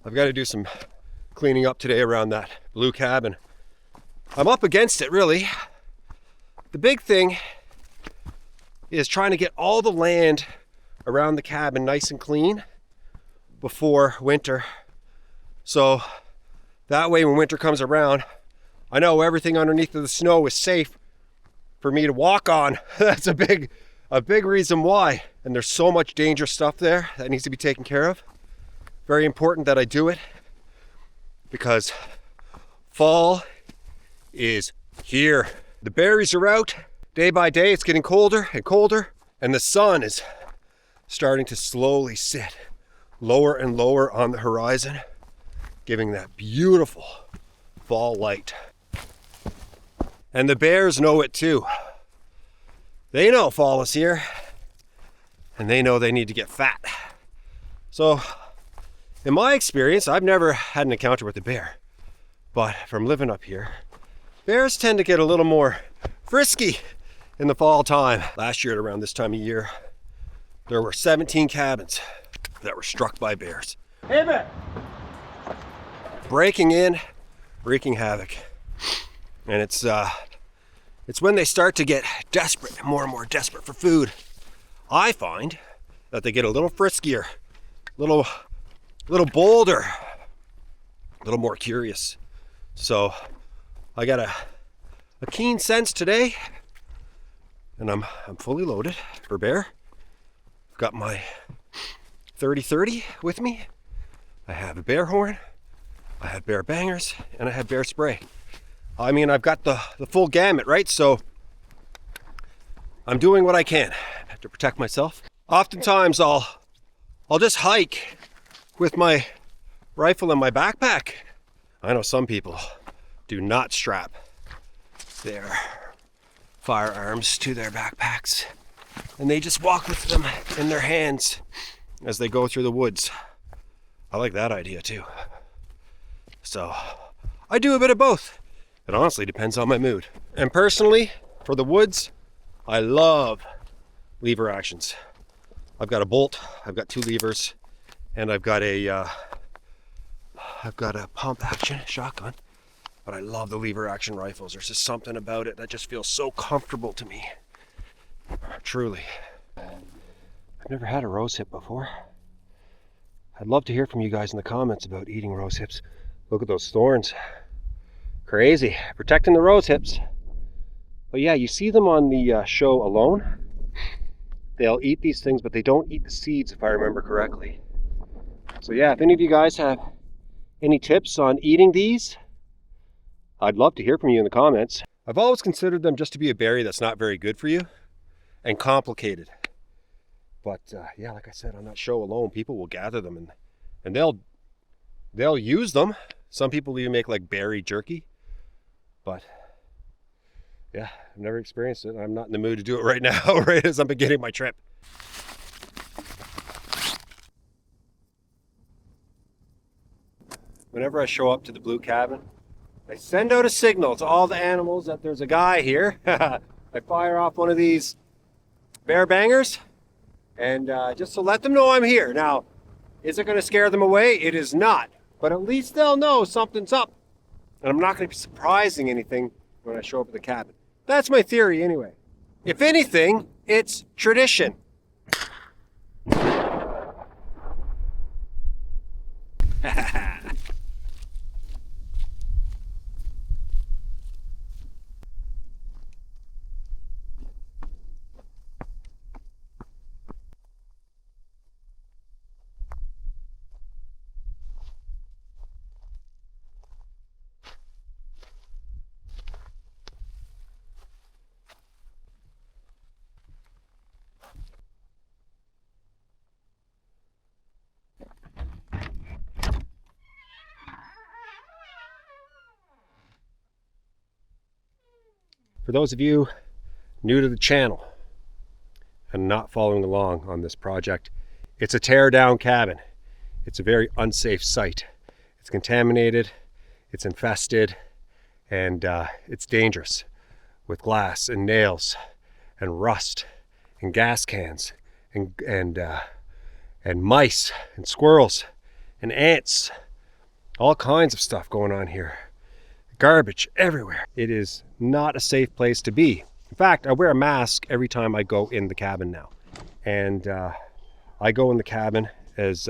I've got to do some cleaning up today around that blue cabin. I'm up against it, really. The big thing is trying to get all the land around the cabin nice and clean before winter. So that way when winter comes around, I know everything underneath of the snow is safe for me to walk on. That's a big reason why. And there's so much dangerous stuff there that needs to be taken care of. Very important that I do it because fall is here. The berries are out. Day by day it's getting colder and colder, and the sun is starting to slowly sit lower and lower on the horizon, giving that beautiful fall light. And the bears know it too. They know fall is here, and they know they need to get fat. So in my experience, I've never had an encounter with a bear, but from living up here, bears tend to get a little more frisky in the fall time. Last year at around this time of year, there were 17 cabins that were struck by bears. Hey, man! Breaking in, wreaking havoc. And it's when they start to get desperate, more and more desperate for food. I find that they get a little friskier, little bolder, a little more curious. So I got a keen sense today, and I'm fully loaded for bear. I've got my 30-30 with me. I have a bear horn, I have bear bangers, and I have bear spray. I mean, I've got the full gamut, right? So I'm doing what I can to protect myself. Oftentimes I'll just hike with my rifle in my backpack. I know some people do not strap their firearms to their backpacks, and they just walk with them in their hands as they go through the woods. I like that idea too. So I do a bit of both. It honestly depends on my mood. And personally, for the woods, I love lever actions. I've got a bolt, I've got 2 levers, and I've got a pump action shotgun. But I love the lever action rifles. There's just something about it that just feels so comfortable to me. Truly. I've never had a rose hip before. I'd love to hear from you guys in the comments about eating rose hips. Look at those thorns. Crazy. Protecting the rose hips. But yeah, you see them on the show Alone. They'll eat these things, but they don't eat the seeds, if I remember correctly. So yeah, if any of you guys have any tips on eating these, I'd love to hear from you in the comments. I've always considered them just to be a berry that's not very good for you and complicated. But yeah, like I said, on that show Alone, people will gather them and they'll use them. Some people even make like berry jerky. But yeah, I've never experienced it. I'm not in the mood to do it right now, right as I'm beginning my trip. Whenever I show up to the blue cabin, I send out a signal to all the animals that there's a guy here. I fire off one of these bear bangers, and just to let them know I'm here. Now, is it going to scare them away? It is not. But at least they'll know something's up. And I'm not going to be surprising anything when I show up at the cabin. That's my theory anyway. If anything, it's tradition. For those of you new to the channel and not following along on this project, it's a tear down cabin. It's a very unsafe site. It's contaminated, it's infested, and it's dangerous with glass and nails and rust and gas cans and mice and squirrels and ants. All kinds of stuff going on here. Garbage everywhere. It is not a safe place to be. In fact, I wear a mask every time I go in the cabin now. And I go in the cabin as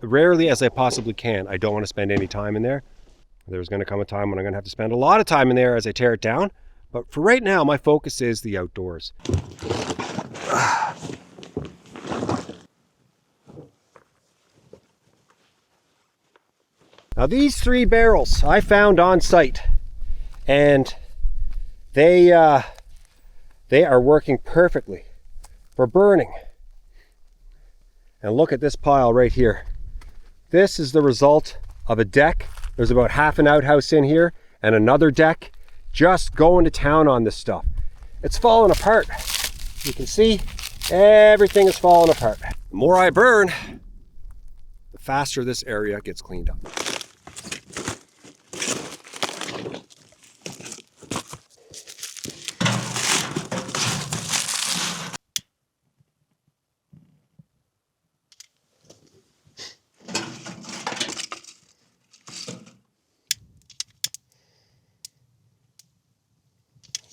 rarely as I possibly can. I don't want to spend any time in there. There's going to come a time when I'm going to have to spend a lot of time in there as I tear it down. But for right now, my focus is the outdoors. Now these 3 barrels I found on site, and they are working perfectly for burning. And look at this pile right here. This is the result of a deck. There's about half an outhouse in here and another deck just going to town on this stuff. It's falling apart. You can see everything is falling apart. The more I burn, the faster this area gets cleaned up.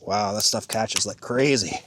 Wow, that stuff catches like crazy.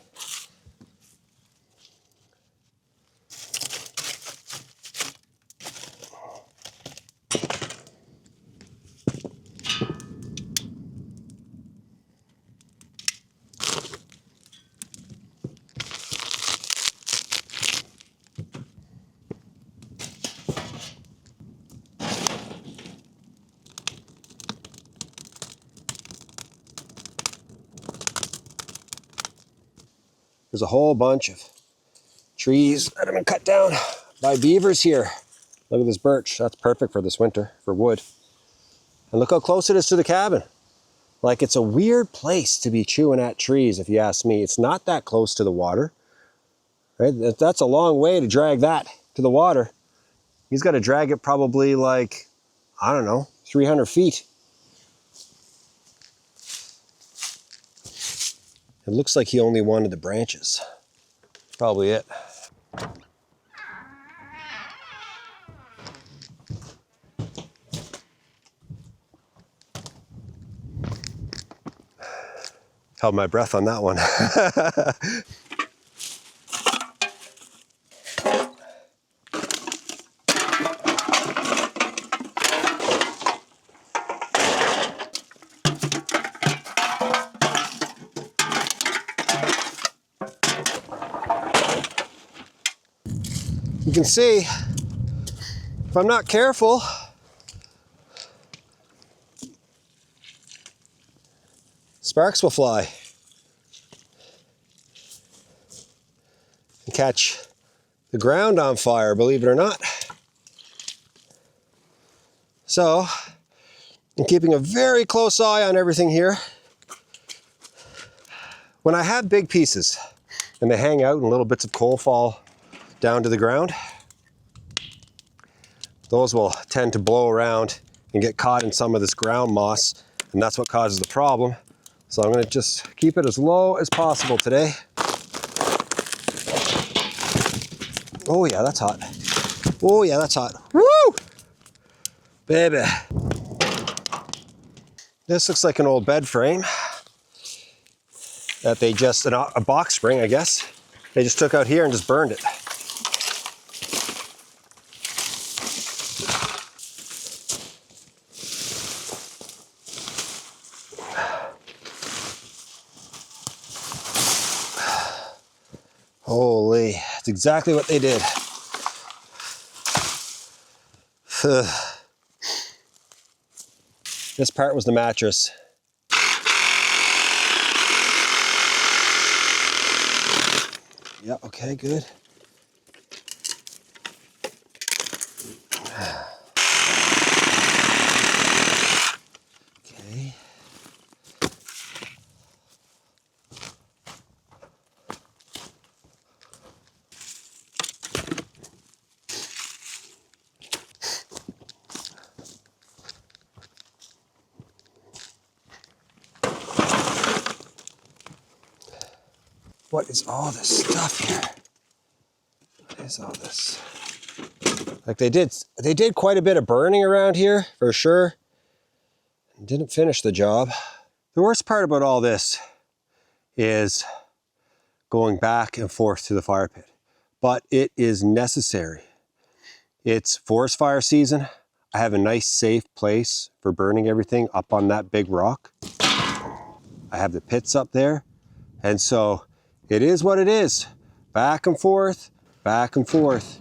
There's a whole bunch of trees that have been cut down by beavers here. Look at this birch. That's perfect for this winter, for wood. And look how close it is to the cabin. Like, it's a weird place to be chewing at trees, if you ask me. It's not that close to the water, right? That's a long way to drag that to the water. He's got to drag it probably like, I don't know, 300 feet. It looks like he only wanted the branches. Probably it. Held my breath on that one. You can see, if I'm not careful, sparks will fly and catch the ground on fire, believe it or not. So, I'm keeping a very close eye on everything here. When I have big pieces and they hang out and little bits of coal fall down to the ground, those will tend to blow around and get caught in some of this ground moss, and that's what causes the problem. So I'm going to just keep it as low as possible today. Oh yeah, that's hot. Oh yeah, that's hot. Woo! Baby. This looks like an old bed frame that they just, a box spring, I guess. They just took out here and just burned it. Holy, that's exactly what they did. This part was the mattress. Yeah, okay, good. Okay. What is all this stuff here? What is all this? Like they did quite a bit of burning around here, for sure. Didn't finish the job. The worst part about all this is going back and forth to the fire pit, but it is necessary. It's forest fire season. I have a nice safe place for burning everything up on that big rock. I have the pits up there, and so it is what it is. Back and forth, back and forth.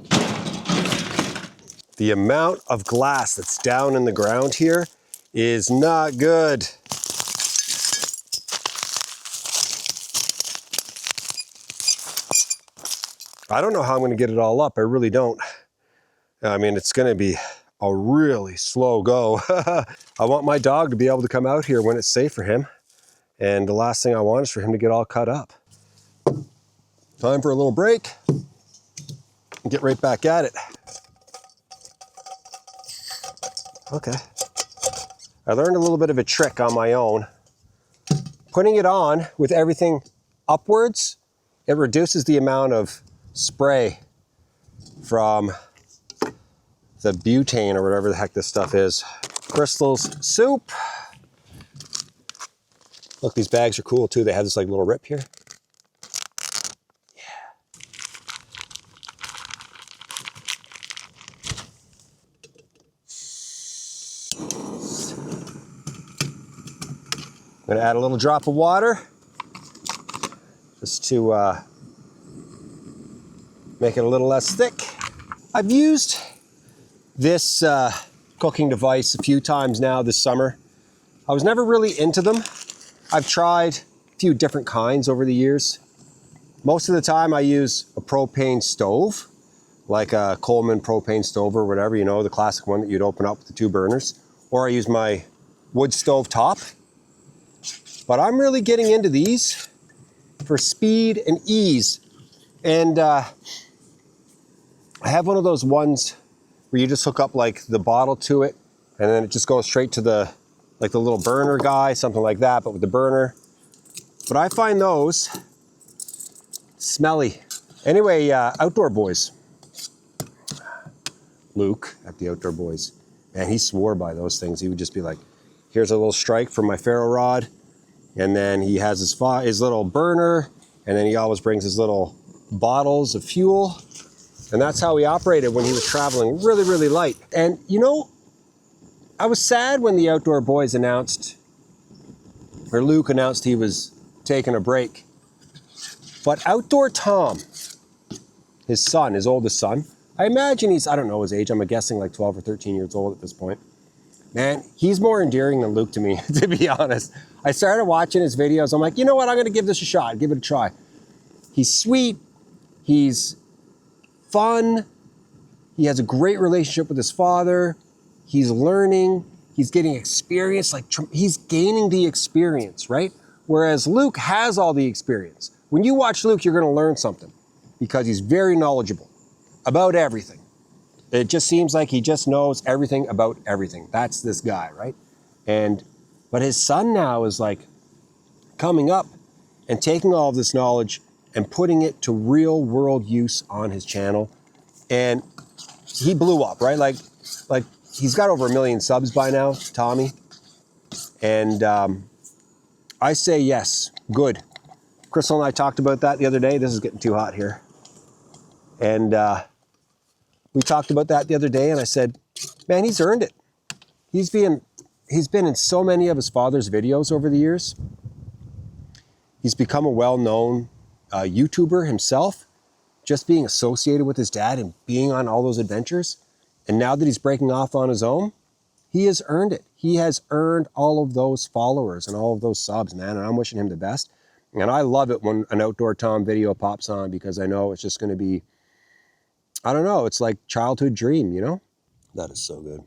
The amount of glass that's down in the ground here is not good. I don't know how I'm going to get it all up. I really don't. I mean, it's going to be a really slow go. I want my dog to be able to come out here when it's safe for him. And the last thing I want is for him to get all cut up. Time for a little break and get right back at it. Okay. I learned a little bit of a trick on my own. Putting it on with everything upwards, it reduces the amount of spray from the butane or whatever the heck this stuff is. Crystal's soup. Look, these bags are cool too. They have this like little rip here. I'm gonna add a little drop of water just to make it a little less thick. I've used this cooking device a few times now this summer. I was never really into them. I've tried a few different kinds over the years. Most of the time I use a propane stove, like a Coleman propane stove or whatever, you know, the classic one that you'd open up with the 2 burners. Or I use my wood stove top. But I'm really getting into these for speed and ease. And I have one of those ones where you just hook up like the bottle to it and then it just goes straight to the, like the little burner guy, something like that, but with the burner. But I find those smelly. Anyway, Outdoor Boys. Luke at the Outdoor Boys. Man, he swore by those things. He would just be like, here's a little strike from my ferro rod. And then he has his little burner, and then he always brings his little bottles of fuel. And that's how he operated when he was traveling really, really light. And you know, I was sad when the Outdoor Boys announced, or Luke announced he was taking a break. But Outdoor Tom, his son, his oldest son, I imagine he's, I don't know his age, I'm guessing like 12 or 13 years old at this point. Man, he's more endearing than Luke to me, to be honest. I started watching his videos. I'm like, you know what? I'm going to give this a shot. Give it a try. He's sweet. He's fun. He has a great relationship with his father. He's learning. He's getting experience. Like he's gaining the experience, right? Whereas Luke has all the experience. When you watch Luke, you're going to learn something because he's very knowledgeable about everything. It just seems like he just knows everything about everything. That's this guy, right? But his son now is like coming up and taking all of this knowledge and putting it to real world use on his channel. And he blew up, right? Like he's got over 1 million subs by now, Tommy. And I say yes, good. Crystal and I talked about that the other day. This is getting too hot here. And we talked about that the other day, and I said, man, he's earned it. He's been in so many of his father's videos over the years. He's become a well-known YouTuber himself, just being associated with his dad and being on all those adventures. And now that he's breaking off on his own, he has earned it. He has earned all of those followers and all of those subs, man, and I'm wishing him the best. And I love it when an Outdoor Tom video pops on because I know it's just going to be, I don't know, it's like childhood dream, you know? That is so good.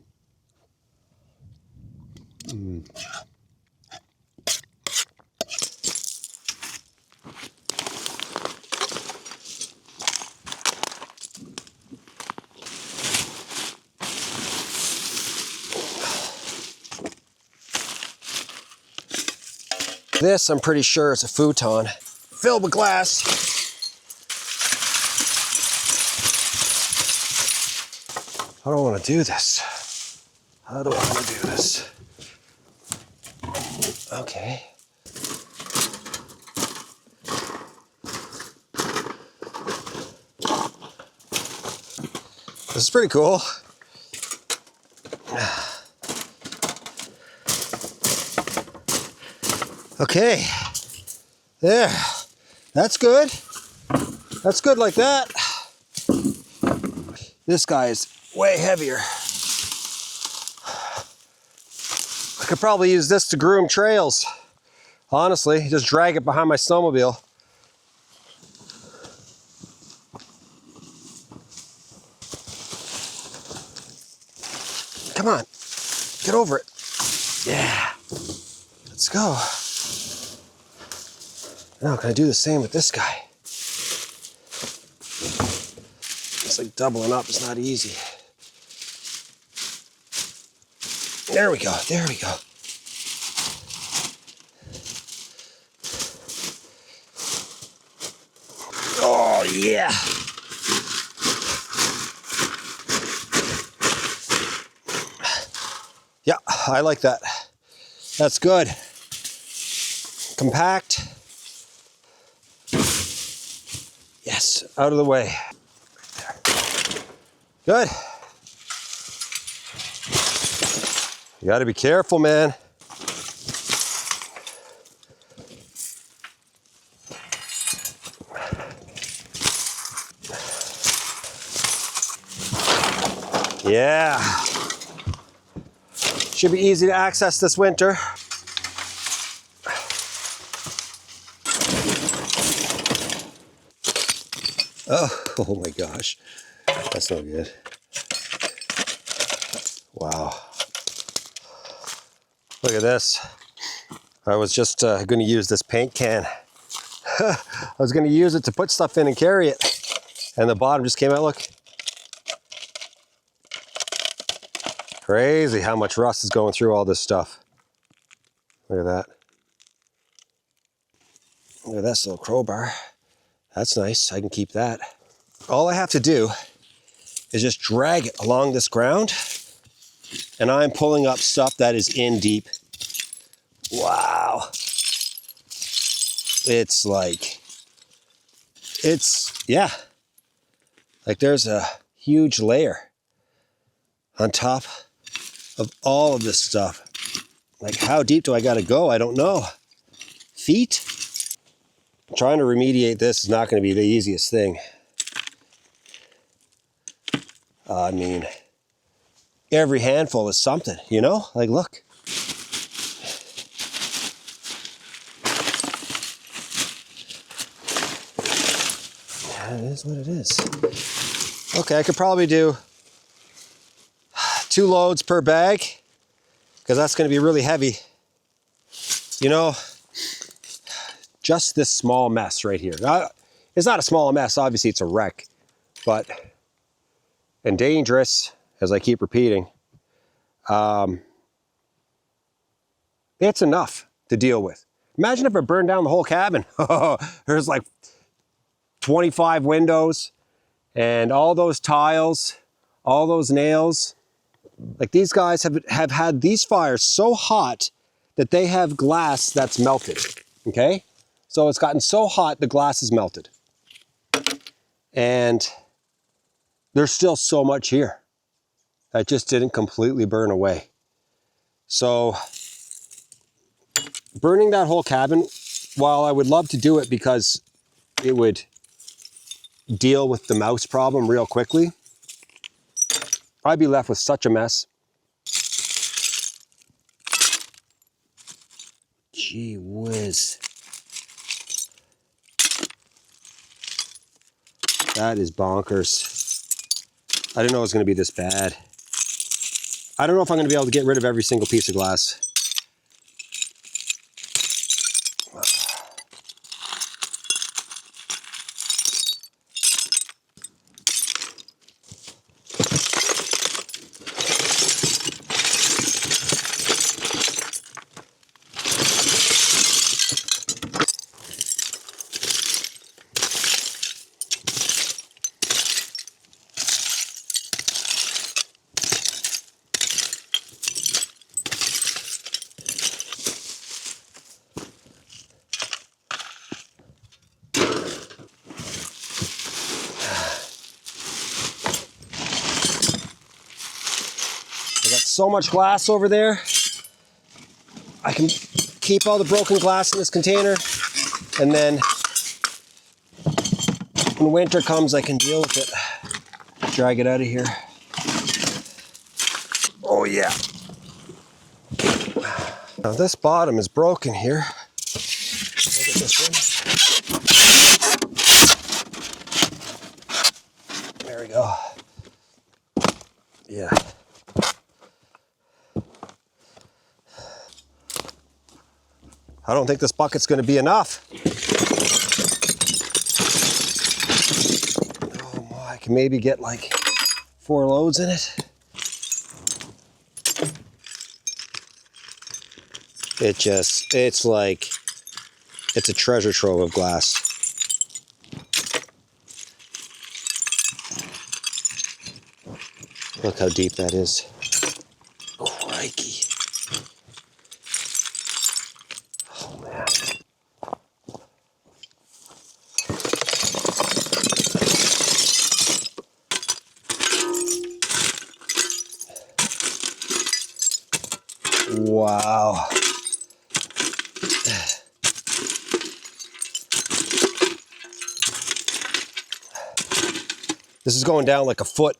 This, I'm pretty sure, is a futon. filled with glass. How do I want to do this? How do I want to do this? Okay. This is pretty cool. Okay. There. That's good. That's good like that. This guy is way heavier. I could probably use this to groom trails. Honestly, just drag it behind my snowmobile. Come on, get over it. Yeah, let's go. Now can I do the same with this guy? It's like doubling up is not easy. There we go, there we go. Oh yeah. Yeah, I like that. That's good. Compact. Yes, out of the way. Right there. Good. You gotta be careful, man. Yeah. Should be easy to access this winter. Oh my gosh. That's no good. Wow. Look at this. I was just going to use this paint can. I was going to use it to put stuff in and carry it. And the bottom just came out, look. Crazy how much rust is going through all this stuff. Look at that. Look at this little crowbar. That's nice, I can keep that. All I have to do is just drag it along this ground, and I'm pulling up stuff that is in deep. Wow. It's like, yeah. Like there's a huge layer on top of all of this stuff. Like how deep do I gotta go? I don't know. Feet? Trying to remediate this is not going to be the easiest thing. I mean, every handful is something, you know? Like, look. Yeah, it is what it is. Okay, I could probably do 2 loads per bag, because that's going to be really heavy. You know, just this small mess right here. It's not a small mess, obviously it's a wreck, but, and dangerous, as I keep repeating. It's enough to deal with. Imagine if it burned down the whole cabin. There's like 25 windows and all those tiles, all those nails. Like these guys have had these fires so hot that they have glass that's melted, okay? So it's gotten so hot, the glass is melted. And there's still so much here that just didn't completely burn away. So burning that whole cabin, while I would love to do it because it would deal with the mouse problem real quickly, I'd be left with such a mess. Gee whiz. That is bonkers. I didn't know it was going to be this bad. I don't know if I'm going to be able to get rid of every single piece of glass. so much glass over there. I can keep all the broken glass in this container, and then when winter comes, I can deal with it. Drag it out of here. Oh yeah. Now this bottom is broken here. Look at this one. There we go. Yeah. I don't think this bucket's going to be enough. Oh, I can maybe get like 4 loads in it. It's like, it's a treasure trove of glass. Look how deep that is. Crikey. Oh man. Wow. This is going down like a foot.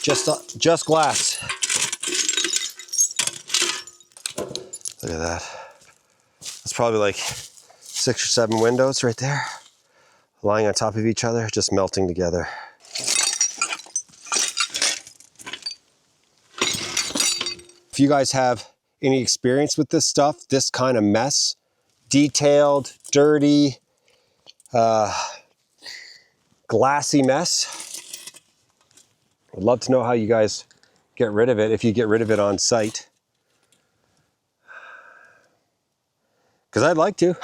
Just glass. Look at that. That's probably like 6 or 7 windows right there, lying on top of each other, just melting together. If you guys have any experience with this stuff, this kind of mess, detailed, dirty, glassy mess, I'd love to know how you guys get rid of it, if you get rid of it on site. Because I'd like to.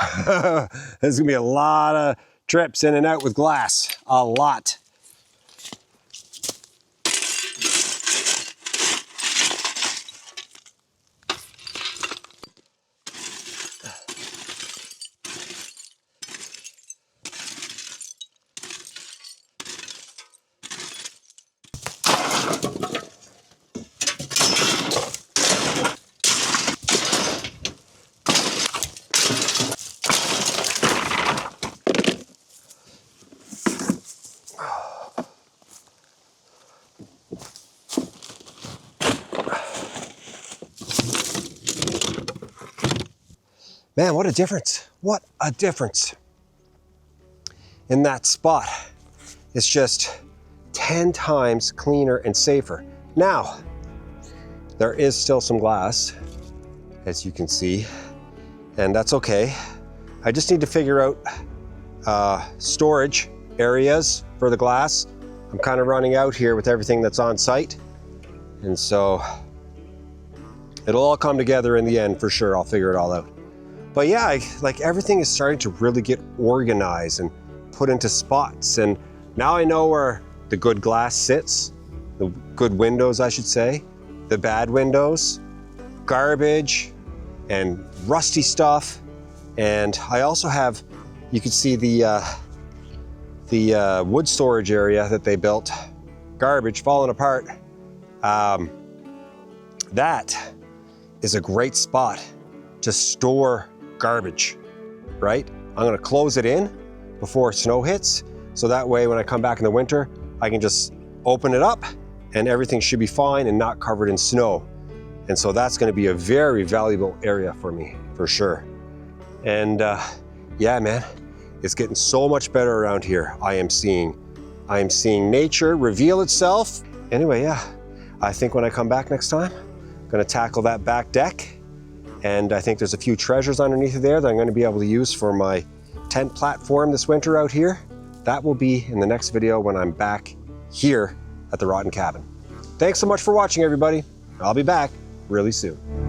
There's gonna be a lot of trips in and out with glass, a lot. Man, what a difference. What a difference in that spot. It's just 10 times cleaner and safer. Now, there is still some glass, as you can see, and that's okay. I just need to figure out storage areas for the glass. I'm kind of running out here with everything that's on site, and so it'll all come together in the end for sure. I'll figure it all out. But yeah, like everything is starting to really get organized and put into spots. And now I know where the good glass sits, the good windows, I should say, the bad windows, garbage and rusty stuff. And I also have, you can see the wood storage area that they built, garbage falling apart. That is a great spot to store garbage, right? I'm gonna close it in before snow hits, so that way when I come back in the winter, I can just open it up and everything should be fine and not covered in snow. And so that's gonna be a very valuable area for me, for sure. And yeah, man, it's getting so much better around here. I am seeing nature reveal itself. Anyway, yeah, I think when I come back next time, I'm gonna tackle that back deck. And I think there's a few treasures underneath there that I'm going to be able to use for my tent platform this winter out here. That will be in the next video when I'm back here at the Rotten Cabin. Thanks so much for watching, everybody. I'll be back really soon.